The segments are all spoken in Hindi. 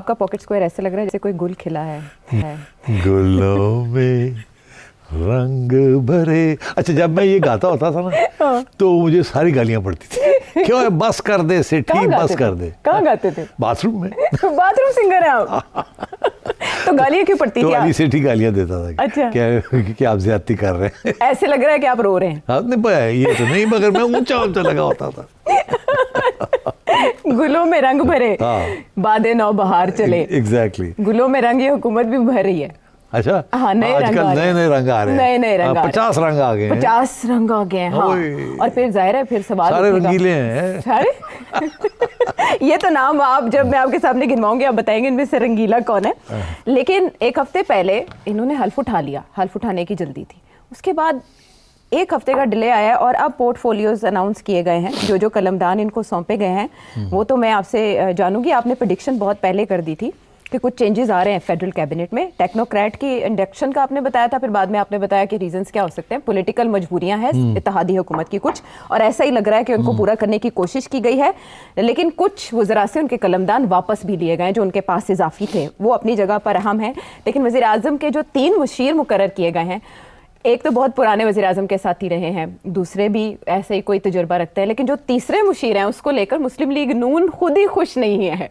आपका पॉकेट स्क्वायर ऐसे लग रहा है जैसे कोई गुल खिला है। गुलों में रंग भरे। अच्छा, जब मैं ये गाता होता था ना तो मुझे सारी गालियां पड़ती थी। क्यों है, बस कर दे सेठी, बस कर दे। कहाँ गाते थे? बाथरूम में। बाथरूम सिंगर है आप। तो गालियां क्यों पड़ती तो थी? अली सेठी गालियां देता था। अच्छा। क्या आप ज्यादती कर रहे हैं? ऐसे लग रहा है कि आप रो रहे हैं। हाँ, नहीं ये तो नहीं, मगर मैं ऊंचा ऊंचा लगा होता था। गुलों में रंग भरे, बादे नौ बहार चले। एग्जैक्टली। गुलों में रंग, ये हुकूमत भी भर रही है। अच्छा, हाँ, आजकल नए नए रंग आ रहे हैं। नए रंग 50 रंग आ गए हैं। 50 रंग आ गए हैं। हाँ। और फिर जाहिर है फिर सवाल सारे रंगीले हैं सारे। ये तो नाम आप जब मैं आपके सामने गिनवाऊंगी आप बताएंगे इनमें से रंगीला कौन है। लेकिन एक हफ्ते पहले इन्होंने हल्फ उठा लिया, हल्फ उठाने की जल्दी थी। उसके बाद एक हफ्ते का डिले आया और अब पोर्टफोलियोज अनाउंस किए गए हैं। जो जो कलमदान इनको सौंपे गए हैं वो तो मैं आपसे जानूंगी। आपने प्रेडिक्शन बहुत पहले कर दी थी कि कुछ चेंजेस आ रहे हैं फेडरल कैबिनेट में। टेक्नोक्रेट की इंडक्शन का आपने बताया था, फिर बाद में आपने बताया कि रीजंस क्या हो सकते हैं। पॉलिटिकल मजबूरियां हैं इत्तेहादी हुकूमत की कुछ, और ऐसा ही लग रहा है कि उनको पूरा करने की कोशिश की गई है। लेकिन कुछ वज़रा से उनके कलमदान वापस भी लिए गए जो उनके पास इजाफी थे, वो अपनी जगह पर अहम है। लेकिन वज़ीर आज़म के जो 3 मुशीर मुकर्रर किए गए हैं, एक तो बहुत पुराने वज़ीर आज़म के साथ ही रहे हैं, दूसरे भी ऐसे ही कोई तजुर्बा रखते हैं, लेकिन जो तीसरे मुशीर हैं उसको लेकर मुस्लिम लीग नून खुद ही खुश नहीं है।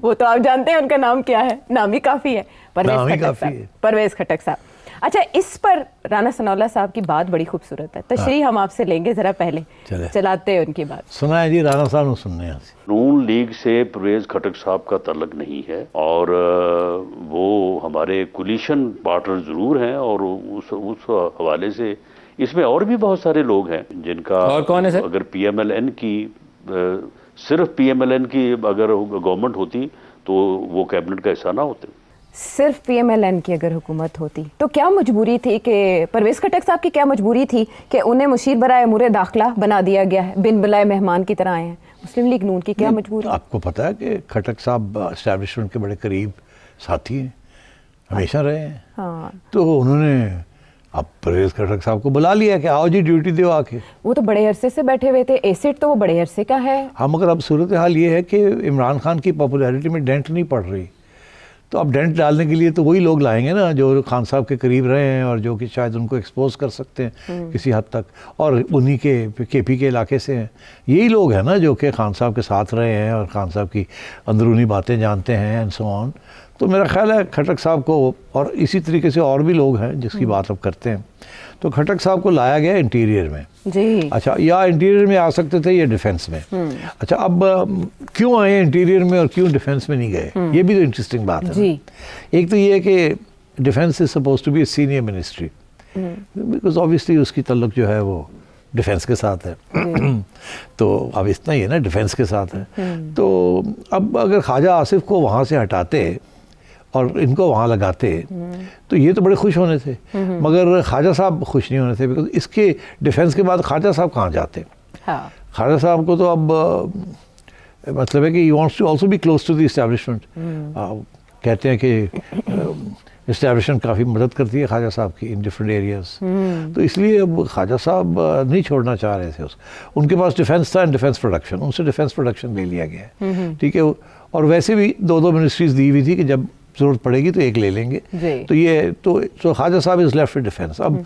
वो तो आप जानते हैं उनका नाम क्या है, नाम ही काफ़ी है, परवेज़ खटक साहब। अच्छा, इस पर राना सनाउल्लाह साहब की बात बड़ी खूबसूरत है, तशरीह हम आपसे लेंगे, ज़रा पहले चलाते हैं उनकी बात। सुना है जी, राना साहब ने सुनने हैं। नून लीग से परवेज़ खटक साहब का तल्लक नहीं है और वो हमारे कोलिशन पार्टनर ज़रूर हैं, और उस हवाले से इसमें और भी बहुत सारे लोग हैं जिनका, और कौन है सर? अगर PMLN की सिर्फ PMLN की अगर गवर्नमेंट होती तो वो कैबिनेट का हिस्सा ना होते। सिर्फ PMLN की अगर हुकूमत होती तो क्या मजबूरी थी कि परवेज़ खटक साहब की क्या मजबूरी थी कि उन्हें मुशीर बराए अमूर दाखिला बना दिया गया है, बिन बुलाए मेहमान की तरह आए हैं? मुस्लिम लीग नून की क्या मजबूरी? आपको पता है कि खटक साहब एस्टैब्लिशमेंट के बड़े करीब साथी हैं, हमेशा रहे हैं। हाँ। तो उन्होंने अब परवेज़ खटक साहब को बुला लिया कि आओ जी ड्यूटी दो आके। वो तो बड़े अरसे से बैठे हुए थे, एसिड तो वो बड़े अरसे का है। हाँ, मगर अब सूरत हाल ये है कि इमरान खान की पॉपुलैरिटी में डेंट नहीं पड़ रही, तो अब डेंट डालने के लिए तो वही लोग लाएंगे ना जो खान साहब के करीब रहे हैं और जो कि शायद उनको एक्सपोज कर सकते हैं किसी हद तक, और उन्हीं के KP के इलाके से हैं। यही लोग हैं ना जो कि खान साहब के साथ रहे हैं और खान साहब की अंदरूनी बातें जानते हैं एंड सो ऑन। तो मेरा ख्याल है खटक साहब को, और इसी तरीके से और भी लोग हैं जिसकी बात अब करते हैं, तो खटक साहब को लाया गया इंटीरियर में जी। अच्छा, या इंटीरियर में आ सकते थे या डिफेंस में। अच्छा, अब क्यों आए इंटीरियर में और क्यों डिफेंस में नहीं गए, ये भी तो इंटरेस्टिंग बात है जी। एक तो ये है कि defence is suppose to be a senior ministry, because obviously उसकी तल्लुक जो है वो डिफेंस के साथ है। तो अब इतना ही है ना, डिफेंस के साथ है। तो अब अगर ख्वाजा आसिफ को वहाँ से हटाते और इनको वहाँ लगाते तो ये तो बड़े खुश होने थे, मगर ख्वाजा साहब खुश नहीं होने थे, बिकॉज इसके डिफेंस के बाद ख्वाजा साहब कहाँ जाते। हाँ। ख्वाजा साहब को तो अब मतलब है कि he wants to also be close to the establishment. कहते हैं कि एस्टैब्लिशमेंट काफ़ी मदद करती है ख्वाजा साहब की इन डिफरेंट एरियाज, तो इसलिए अब ख्वाजा साहब नहीं छोड़ना चाह रहे थे उसको। उनके पास डिफेंस था एंड डिफेंस प्रोडक्शन, उनसे डिफेंस प्रोडक्शन ले लिया गया है, ठीक है। और वैसे भी 2 मिनिस्ट्रीज दी हुई थी कि जब जरूरत पड़ेगी तो एक ले लेंगे। तो ये तो Khwaja Sahab is left with defence. अब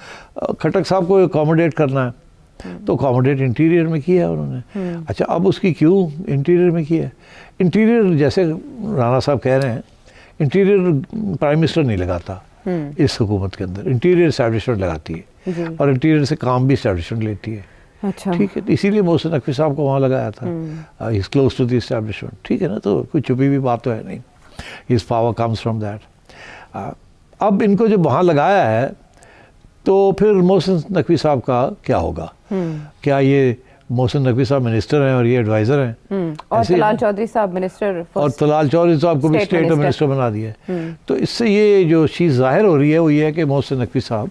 खटक साहब को अकोमोडेट करना है तो अकोमोडेट इंटीरियर में किया उन्होंने। अच्छा, अब उसकी क्यों इंटीरियर में किया? इंटीरियर जैसे राणा साहब कह रहे हैं, इंटीरियर प्राइम मिनिस्टर नहीं लगाता इस हुकूमत के अंदर, इंटीरियर एस्टैब्लिशमेंट लगाती है और इंटीरियर से काम भी एस्टैब्लिशमेंट लेती है। अच्छा, ठीक है, इसीलिए मोहसिन नकवी साहब को वहाँ लगाया था, he is close to the establishment, ठीक है ना। तो कोई छुपी हुई बात तो है नहीं, his power comes from that. अब इनको जब वहाँ लगाया है तो फिर मोहसिन नकवी साहब का क्या होगा? क्या ये मोहसिन नकवी साहब मिनिस्टर हैं और ये एडवाइज़र हैं, और तलाल चौधरी साहब मिनिस्टर, और तलाल चौधरी साहब को भी स्टेट मिनिस्टर बना दिया है। तो इससे ये जो चीज़ जाहिर हो रही है वो ये है कि मोहसिन नकवी साहब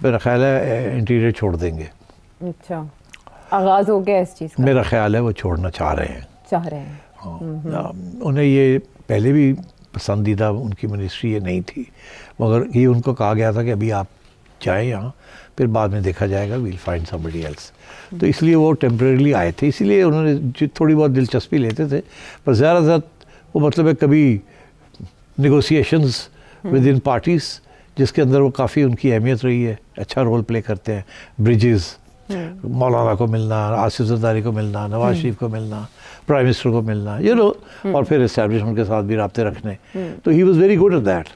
मेरा ख्याल है इंटीरियर छोड़ देंगे। अच्छा, आगाज़ हो गया इस चीज़ का? मेरा ख्याल है वो छोड़ना चाह रहे हैं। हाँ, उन्हें ये पहले भी पसंदीदा उनकी मिनिस्ट्री ये नहीं थी, मगर ये उनको कहा गया था कि अभी आप जाएं यहाँ, फिर बाद में देखा जाएगा, वील फाइंड समबडी एल्स। तो इसलिए वो टेम्परेरीली आए थे, इसीलिए उन्होंने थोड़ी बहुत दिलचस्पी लेते थे, पर ज़्यादातर वो मतलब है कभी नेगोशिएशंस विद इन पार्टीज़, जिसके अंदर वो काफ़ी उनकी अहमियत रही है, अच्छा रोल प्ले करते हैं। ब्रिजेस, मौलाना को मिलना, आसिफ जरदारी को मिलना, नवाज शरीफ को मिलना, प्राइम मिनिस्टर को मिलना, और फिर एस्टैब्लिशमेंट के साथ भी राब्ते रखने। तो he was very good at that.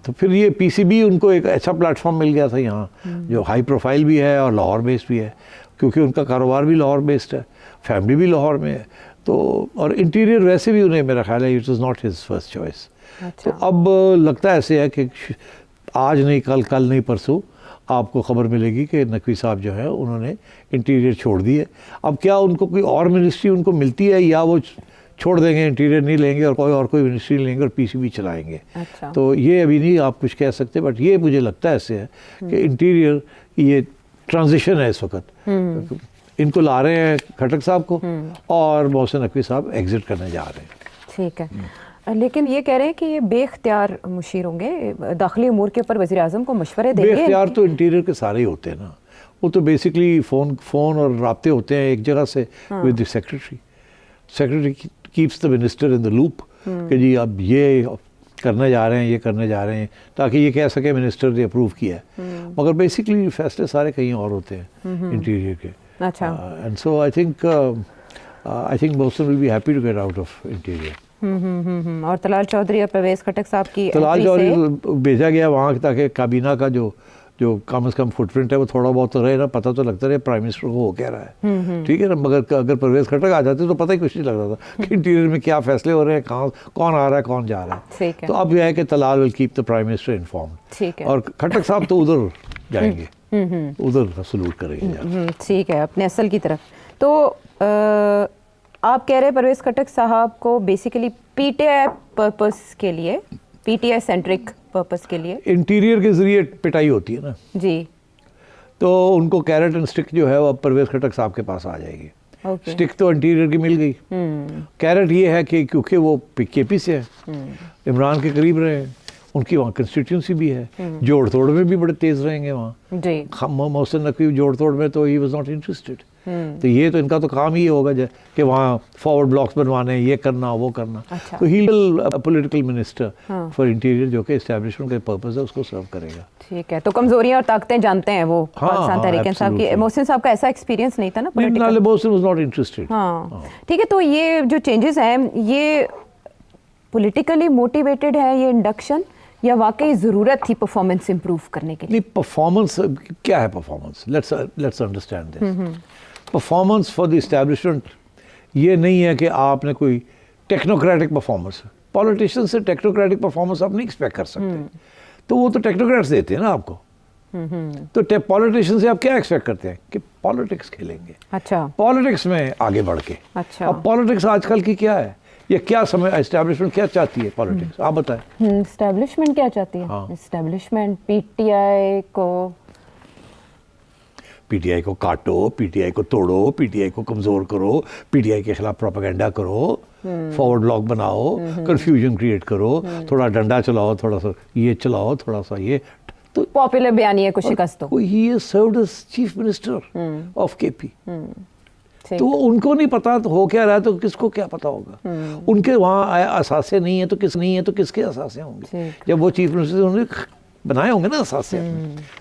तो फिर ये पीसीबी उनको एक अच्छा प्लेटफॉर्म मिल गया था यहाँ, जो हाई प्रोफाइल भी है और लाहौर बेस्ड भी है, क्योंकि उनका कारोबार भी लाहौर बेस्ड है, फैमिली भी लाहौर में है। तो और इंटीरियर वैसे भी उन्हें, मेरा ख्याल है, it is not his first choice. तो अब लगता ऐसे है कि आज नहीं कल, कल नहीं परसों आपको खबर मिलेगी कि नकवी साहब जो है उन्होंने इंटीरियर छोड़ दी है। अब क्या उनको कोई और मिनिस्ट्री उनको मिलती है, या वो छोड़ देंगे, इंटीरियर नहीं लेंगे और कोई मिनिस्ट्री लेंगे और पीसीबी चलाएंगे। तो ये अभी नहीं आप कुछ कह सकते, बट ये मुझे लगता है ऐसे है कि इंटीरियर ये ट्रांजिशन है इस वक्त। इनको ला रहे हैं खटक साहब को और मोहसिन नकवी साहब एग्जिट करने जा रहे हैं। ठीक है, लेकिन ये कह रहे हैं कि ये बेख्तियार मुशीर होंगे, दाखिली उमूर के ऊपर वज़ीर आज़म को मशवरे देंगे। बेख्तियार तो इंटीरियर के सारे ही होते हैं ना, वो तो बेसिकली फ़ोन और राब्ते होते हैं एक जगह से with the secretary keeps the minister in the loop कि जी अब ये करने जा रहे हैं, ये करने जा रहे हैं, ताकि ये कह सके मिनिस्टर ने अप्रूव किया है। मगर बेसिकली फैसले सारे कहीं और होते हैं इंटीरियर के। अच्छा, and so I think Mohsin will be happy to get out of interior. और तलाल चौधरी और परवेज़ खटक साहब की तलाल चौधरी भेजा गया वहाँ ताकि काबीना का जो कम से कम फुटप्रिंट है वो थोड़ा बहुत तो रहे ना, पता तो लगता रहे प्राइम मिनिस्टर को हो क्या रहा है। ठीक है ना, मगर अगर परवेज़ खटक आ जाते तो पता ही कुछ नहीं लगता था कि इंटीरियर में क्या फैसले हो रहे हैं, कहाँ कौन आ रहा है, कौन जा रहा है। तो अब यह है कि Talal will keep the prime minister informed, और खटक साहब तो उधर जाएंगे, उधर सलूट करेंगे। ठीक है, अपने असल की तरफ। तो आप कह रहे हैं परवेज़ खटक साहब को बेसिकली पीटीआई पर्पस के लिए, पीटीआई सेंट्रिक पर्पस के लिए इंटीरियर के जरिए पिटाई होती है ना जी, तो उनको कैरेट एंड स्टिक जो है वो अब परवेज़ खटक साहब के पास आ जाएगी। स्टिक तो इंटीरियर की मिल गई, कैरेट ये है कि क्योंकि वो केपी से है, इमरान के करीब रहे हैं, उनकी वहाँ कंस्टिट्यूंसी भी है, जोड़ तोड़ में भी बड़े तेज रहेंगे वहाँ। मोहसिन नकवी जोड़ तोड़ में तो ही वाज नॉट इंटरेस्टेड। तो ये तो इनका तो काम ही होगा कि वहाँ फॉरवर्ड ब्लॉक्स बनवाने, ये करना वो करना। तो he will political minister for interior, जो कि एस्टैब्लिशमेंट का पर्पस है उसको सर्व करेगा। ठीक है, तो कमजोरियां और ताकतें जानते हैं वो पाकिस्तान तहरीक साहब की। मोहसिन साहब का ऐसा एक्सपीरियंस नहीं था ना political, Mohsin was not interested. हाँ ठीक है, तो ये जो चेंजेस हैं ये पॉलिटिकली मोटिवेटेड है, ये इंडक्शन, या वाकई ज़रूरत थी परफॉर्मेंस इंप्रूव करने के लिए? नहीं, परफॉर्मेंस क्या है? Performance let's understand this. Performance for the establishment ये नहीं है कि आपने कोई टेक्नोक्रेटिक परफॉर्मेंस, पॉलिटिशियन से टेक्नोक्रेटिक परफॉर्मेंस आप नहीं एक्सपेक्ट कर सकते। तो वो तो टेक्नोक्रेट्स देते हैं ना आपको। तो पॉलिटिशियन से आप क्या एक्सपेक्ट करते हैं कि पॉलिटिक्स खेलेंगे। अच्छा, पॉलिटिक्स में आगे बढ़ के। अच्छा, अब पॉलिटिक्स आजकल की क्या है, ये क्या समय एस्टैब्लिशमेंट क्या चाहती है पॉलिटिक्स, आप बताएं। एस्टैब्लिशमेंट क्या चाहती है? एस्टैब्लिशमेंट पीटीआई को काटो, पीटीआई को तोड़ो, पीटीआई को कमजोर करो, पीटीआई के खिलाफ प्रोपेगेंडा करो, फॉरवर्ड ब्लॉक बनाओ, कंफ्यूजन क्रिएट करो, थोड़ा डंडा चलाओ, थोड़ा सा ये चलाओ, थोड़ा सा ये, तो पॉपुलर बयानी है कुछ शिकस्त। He is served as chief minister of KP. तो उनको नहीं पता तो हो क्या रहा है, तो किसको क्या पता होगा। उनके वहाँ असासे नहीं है तो किसके असासे होंगे? जब वो चीफ मिनिस्टर उन्होंने बनाए होंगे ना असासे,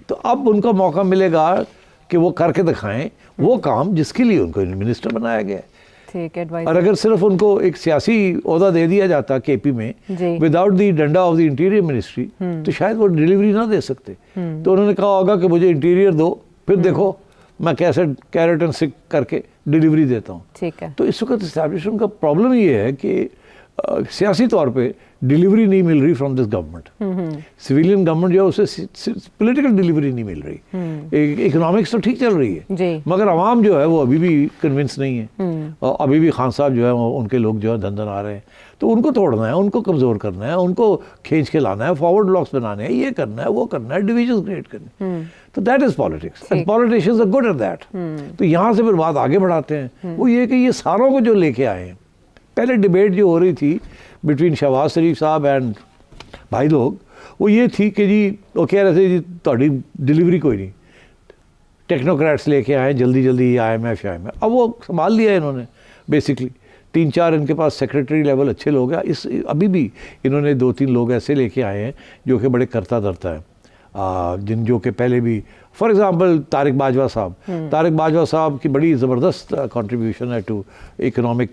तो अब उनको मौका मिलेगा कि वो करके दिखाएं वो काम जिसके लिए उनको मिनिस्टर बनाया गया है। ठीक है, और अगर सिर्फ उनको एक सियासी ओहदा दे दिया जाता केपी में विदाउट द डंडा ऑफ द इंटीरियर मिनिस्ट्री, तो शायद वो डिलीवरी ना दे सकते। तो उन्होंने कहा होगा कि मुझे इंटीरियर दो, फिर देखो मैं कैसे कैरेट एंड स्टिक करके डिलीवरी देता हूँ। ठीक है, तो इस वक्त एस्टैब्लिशमेंट का प्रॉब्लम ये है कि सियासी तौर पे डिलीवरी नहीं मिल रही from this government. Civilian government जो है उसे पॉलिटिकल डिलीवरी नहीं मिल रही। इकोनॉमिक्स तो ठीक चल रही है, मगर आवाम जो है वो अभी भी कन्विंस नहीं है, और अभी भी खान साहब जो है उनके लोग जो है धंधन आ रहे हैं। तो उनको तोड़ना है, उनको कमज़ोर करना है, उनको खींच के लाना है, फॉरवर्ड ब्लॉक्स बनाने हैं, ये करना है, वो करना है, डिविजन क्रिएट करने। तो that is politics and politicians are good at that. तो यहाँ से फिर बात आगे बढ़ाते हैं, वो ये कि ये सारों को जो लेके आए हैं, पहले डिबेट जो हो रही थी बिटवीन शहबाज शरीफ साहब एंड भाई लोग, वो ये थी कि जी वो कह रहे थे जी थोड़ी डिलीवरी कोई नहीं, टेक्नोक्रेट्स लेके आए जल्दी जल्दी IMF। अब वो संभाल लिया इन्होंने बेसिकली, 3-4 इनके पास सेक्रेटरी लेवल अच्छे लोग हैं। इस अभी भी इन्होंने 2-3 लोग ऐसे लेके आए हैं जो कि बड़े करता धरता है, जो कि पहले भी, फॉर एग्जांपल तारिक बाजवा साहब की बड़ी ज़बरदस्त कंट्रीब्यूशन है to economic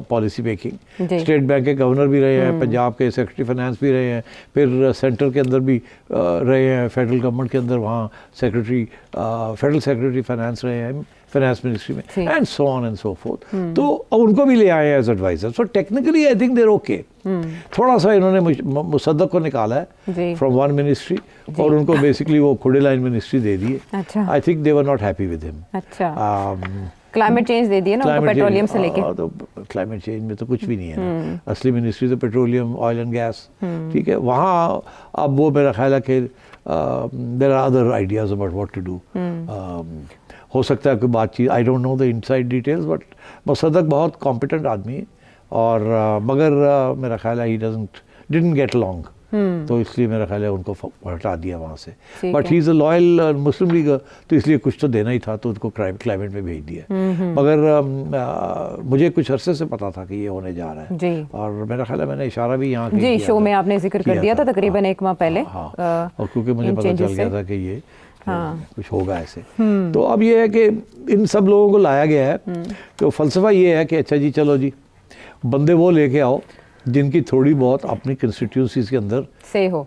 policy making. State bank के गवर्नर भी रहे हैं, पंजाब के सेक्रेटरी फाइनेंस भी रहे हैं, फिर सेंटर के अंदर भी रहे हैं, फेडरल गवर्नमेंट के अंदर वहाँ फेडरल सेक्रेटरी फाइनेंस रहे हैं, फाइनेंस मिनिस्ट्री में, and so on and so forth. तो उनको भी ले आए हैं as adviser. So technically I think there okay. थोड़ा सा इन्होंने मुसद्दक को निकाला है फ्रॉम वन मिनिस्ट्री और उनको बेसिकली वो खुडे लाइन मिनिस्ट्री दे दी है। I think they were not happy with him. Climate change दे दिया ना उनको, पेट्रोलियम से लेके। तो क्लाइमेट चेंज में तो कुछ भी नहीं है ना, असली मिनिस्ट्री तो पेट्रोलियम, ऑयल एंड गैस, ठीक है। वहाँ अब वो मेरा ख्याल है कि there are other ideas about what to do. हो सकता है कोई बातचीत, I don't know the inside details, but Mossadegh बहुत कॉम्पिटेंट आदमी है और मगर मेरा ख्याल है ही डिडंट गेट अलॉन्ग, तो इसलिए मेरा ख्याल है उनको हटा दिया वहाँ से। But he is a loyal Muslim league, तो इसलिए कुछ तो देना ही था, तो उनको क्लाइमेट में भेज दिया। मगर मुझे कुछ अरसे से पता था कि ये होने जा रहा है और मेरा ख्याल है मैंने इशारा भी यहाँ जी शो में आपने जिक्र कर दिया था तकरीबन 1 माह पहले। और क्योंकि मुझे पता चल गया था कि ये कुछ होगा ऐसे। तो अब ये है कि इन सब लोगों को लाया गया है, तो फलसफा ये है कि अच्छा जी चलो जी बंदे वो लेके आओ जिनकी थोड़ी बहुत अपनी कंस्टिट्यूंसीज के अंदर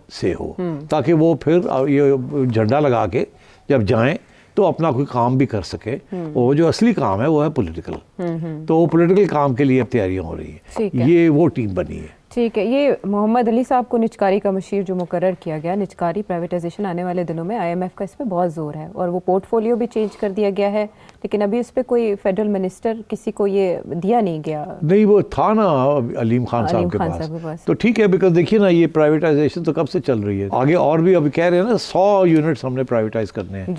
से हो ताकि वो फिर ये झंडा लगा के जब जाएं तो अपना कोई काम भी कर सके। वो जो असली काम है वो है पॉलिटिकल, तो वो पॉलिटिकल काम के लिए अब तैयारियां हो रही है। ये वो टीम बनी है। ठीक है। ये मोहम्मद अली साहब को निचकारी का मशीर जो मुकर्रर किया गया, निचकारी प्राइवेटाइजेशन आने वाले दिनों में IMF का इस पर बहुत जोर है और वो पोर्टफोलियो भी चेंज कर दिया गया है, लेकिन अभी उस पर कोई फेडरल मिनिस्टर किसी को ये दिया नहीं गया। नहीं, वो था ना अलीम खान साहब के पास, तो ठीक है। बिकॉज देखिए ना ये प्राइवेटाइजेशन तो कब से चल रही है, आगे और भी अभी कह रहे हैं ना 100 यूनिट्स हमने प्राइवेटाइज करने हैं।